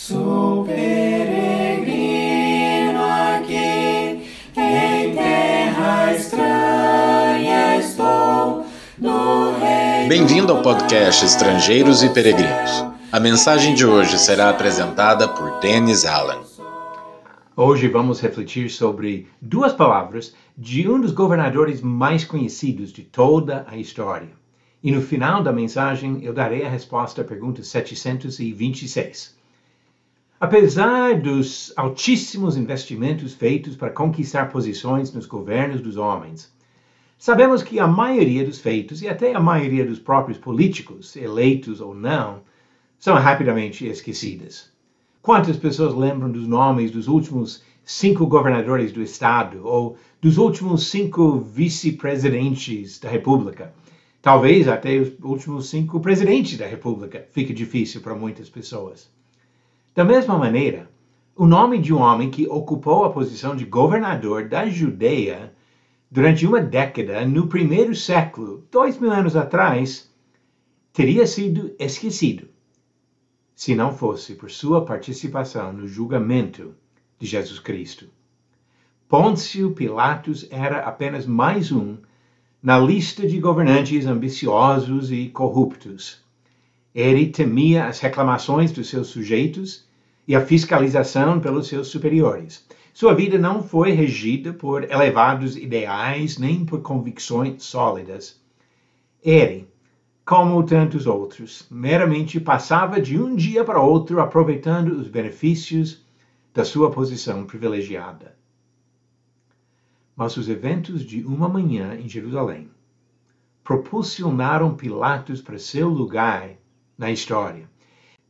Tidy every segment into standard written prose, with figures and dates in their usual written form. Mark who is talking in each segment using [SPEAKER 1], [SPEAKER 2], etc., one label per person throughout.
[SPEAKER 1] Sou peregrino aqui, em terra estranha estou, no reino.
[SPEAKER 2] Bem-vindo ao podcast Estrangeiros e Peregrinos. A mensagem de hoje será apresentada por Dennis Allen.
[SPEAKER 3] Hoje vamos refletir sobre duas palavras de um dos governadores mais conhecidos de toda a história. E no final da mensagem eu darei a resposta à pergunta 726. Apesar dos altíssimos investimentos feitos para conquistar posições nos governos dos homens, sabemos que a maioria dos feitos, e até a maioria dos próprios políticos, eleitos ou não, são rapidamente esquecidas. Quantas pessoas lembram dos nomes dos últimos 5 governadores do estado ou dos últimos 5 vice-presidentes da República? Talvez até os últimos 5 presidentes da República. Fica difícil para muitas pessoas. Da mesma maneira, o nome de um homem que ocupou a posição de governador da Judeia durante uma década no primeiro século, 2000 anos atrás, teria sido esquecido se não fosse por sua participação no julgamento de Jesus Cristo. Pôncio Pilatos era apenas mais um na lista de governantes ambiciosos e corruptos. Ele temia as reclamações dos seus sujeitos e a fiscalização pelos seus superiores. Sua vida não foi regida por elevados ideais nem por convicções sólidas. Ele, como tantos outros, meramente passava de um dia para outro aproveitando os benefícios da sua posição privilegiada. Mas os eventos de uma manhã em Jerusalém propulsionaram Pilatos para seu lugar na história.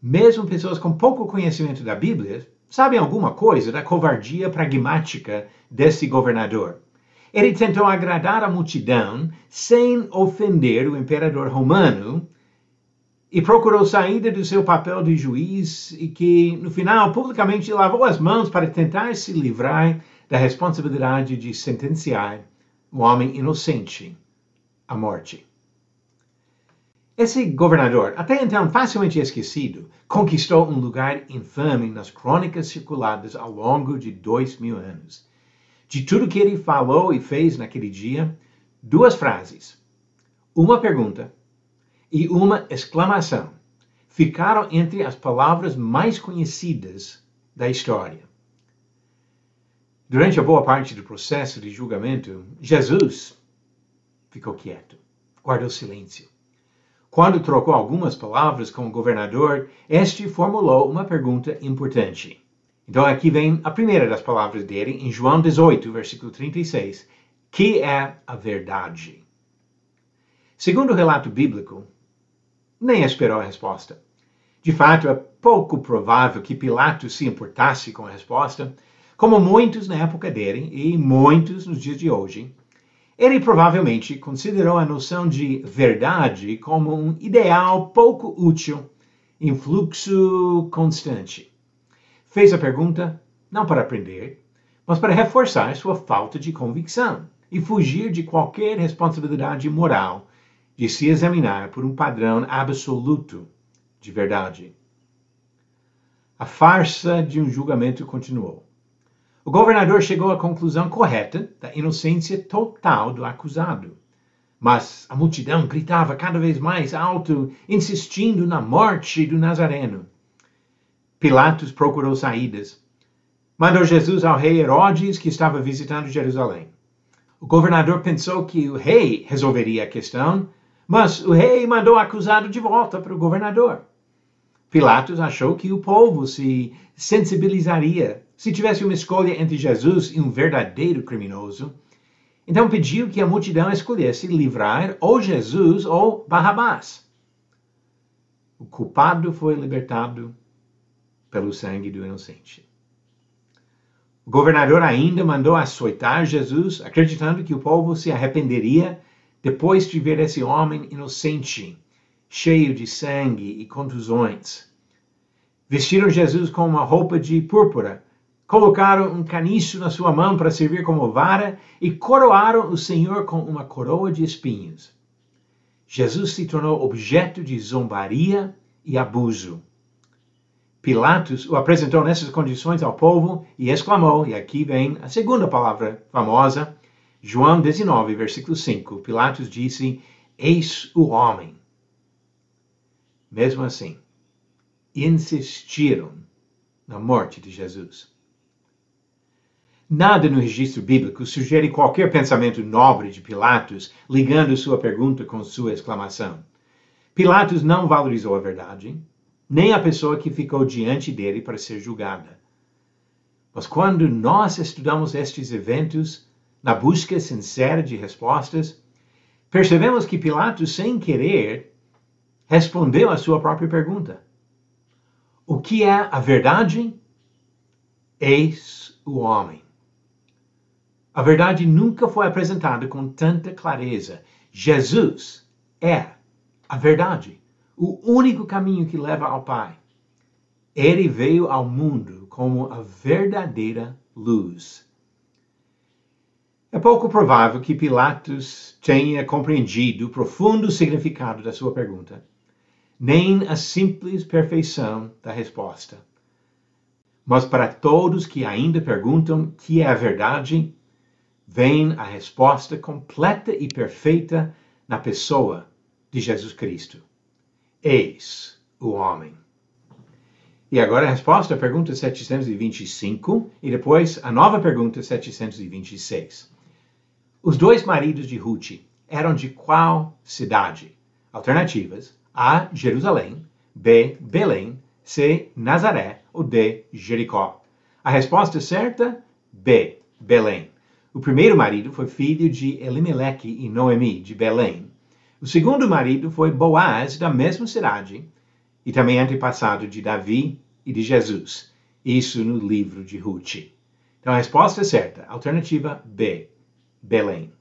[SPEAKER 3] Mesmo pessoas com pouco conhecimento da Bíblia sabem alguma coisa da covardia pragmática desse governador. Ele tentou agradar a multidão sem ofender o imperador romano e procurou saída do seu papel de juiz e que, no final, publicamente lavou as mãos para tentar se livrar da responsabilidade de sentenciar um homem inocente à morte. Esse governador, até então facilmente esquecido, conquistou um lugar infame nas crônicas circuladas ao longo de 2000 anos. De tudo que ele falou e fez naquele dia, 2 frases, uma pergunta e uma exclamação ficaram entre as palavras mais conhecidas da história. Durante a boa parte do processo de julgamento, Jesus ficou quieto, guardou silêncio. Quando trocou algumas palavras com o governador, este formulou uma pergunta importante. Então aqui vem a primeira das palavras dele, em João 18, versículo 36. Que é a verdade? Segundo o relato bíblico, nem esperou a resposta. De fato, é pouco provável que Pilatos se importasse com a resposta, como muitos na época dele e muitos nos dias de hoje. Ele provavelmente considerou a noção de verdade como um ideal pouco útil em fluxo constante. Fez a pergunta não para aprender, mas para reforçar sua falta de convicção e fugir de qualquer responsabilidade moral de se examinar por um padrão absoluto de verdade. A farsa de um julgamento continuou. O governador chegou à conclusão correta da inocência total do acusado. Mas a multidão gritava cada vez mais alto, insistindo na morte do Nazareno. Pilatos procurou saídas. Mandou Jesus ao rei Herodes, que estava visitando Jerusalém. O governador pensou que o rei resolveria a questão, mas o rei mandou o acusado de volta para o governador. Pilatos achou que o povo se sensibilizaria se tivesse uma escolha entre Jesus e um verdadeiro criminoso. Então pediu que a multidão escolhesse livrar ou Jesus ou Barrabás. O culpado foi libertado pelo sangue do inocente. O governador ainda mandou açoitar Jesus, acreditando que o povo se arrependeria depois de ver esse homem inocente, cheio de sangue e contusões. Vestiram Jesus com uma roupa de púrpura, colocaram um caniço na sua mão para servir como vara e coroaram o Senhor com uma coroa de espinhos. Jesus se tornou objeto de zombaria e abuso. Pilatos o apresentou nessas condições ao povo e exclamou, e aqui vem a segunda palavra famosa, João 19, versículo 5. Pilatos disse, eis o homem. Mesmo assim, insistiram na morte de Jesus. Nada no registro bíblico sugere qualquer pensamento nobre de Pilatos, ligando sua pergunta com sua exclamação. Pilatos não valorizou a verdade, nem a pessoa que ficou diante dele para ser julgada. Mas quando nós estudamos estes eventos, na busca sincera de respostas, percebemos que Pilatos, sem querer, respondeu à sua própria pergunta. O que é a verdade? Eis o homem. A verdade nunca foi apresentada com tanta clareza. Jesus é a verdade, o único caminho que leva ao Pai. Ele veio ao mundo como a verdadeira luz. É pouco provável que Pilatos tenha compreendido o profundo significado da sua pergunta, nem a simples perfeição da resposta. Mas para todos que ainda perguntam que é a verdade, vem a resposta completa e perfeita na pessoa de Jesus Cristo. Eis o homem. E agora a resposta à pergunta 725 e depois a nova pergunta 726. Os dois maridos de Ruth eram de qual cidade? Alternativas: A, Jerusalém, B, Belém, C, Nazaré ou D, Jericó. A resposta certa? B, Belém. O primeiro marido foi filho de Elimeleque e Noemi, de Belém. O segundo marido foi Boaz, da mesma cidade, e também antepassado de Davi e de Jesus. Isso no livro de Ruth. Então a resposta é certa. Alternativa B, Belém.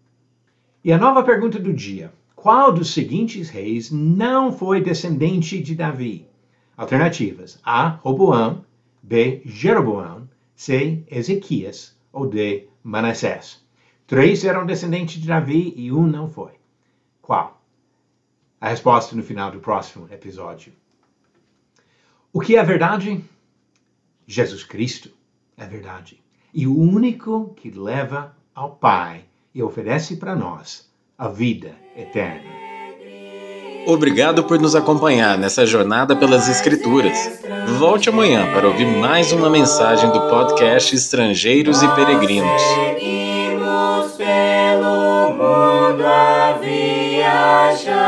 [SPEAKER 3] E a nova pergunta do dia. Qual dos seguintes reis não foi descendente de Davi? Alternativas: A, Roboão, B, Jeroboão, C, Ezequias ou D, Manassés. 3 eram descendentes de Davi e 1 não foi. Qual? A resposta no final do próximo episódio. O que é a verdade? Jesus Cristo é verdade. E o único que leva ao Pai e oferece para nós a vida eterna.
[SPEAKER 2] Obrigado por nos acompanhar nessa jornada pelas Escrituras. Volte amanhã para ouvir mais uma mensagem do podcast Estrangeiros e Peregrinos.
[SPEAKER 1] Seguimos pelo mundo a viajar.